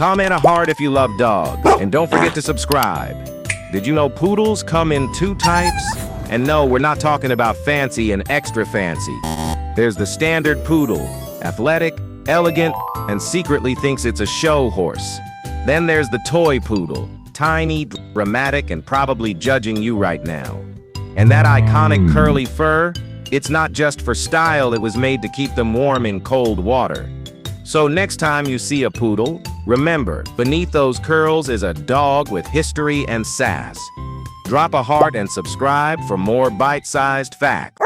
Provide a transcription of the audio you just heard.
Comment a heart if you love dogs, and don't forget to subscribe. Did you know poodles come in 2 types? And no, we're not talking about fancy and extra fancy. There's the standard poodle, athletic, elegant, and secretly thinks it's a show horse. Then there's the toy poodle, tiny, dramatic, and probably judging you right now. And that iconic curly fur, it's not just for style, it was made to keep them warm in cold water. So next time you see a poodle, remember, beneath those curls is a dog with history and sass. Drop a heart and subscribe for more bite-sized facts.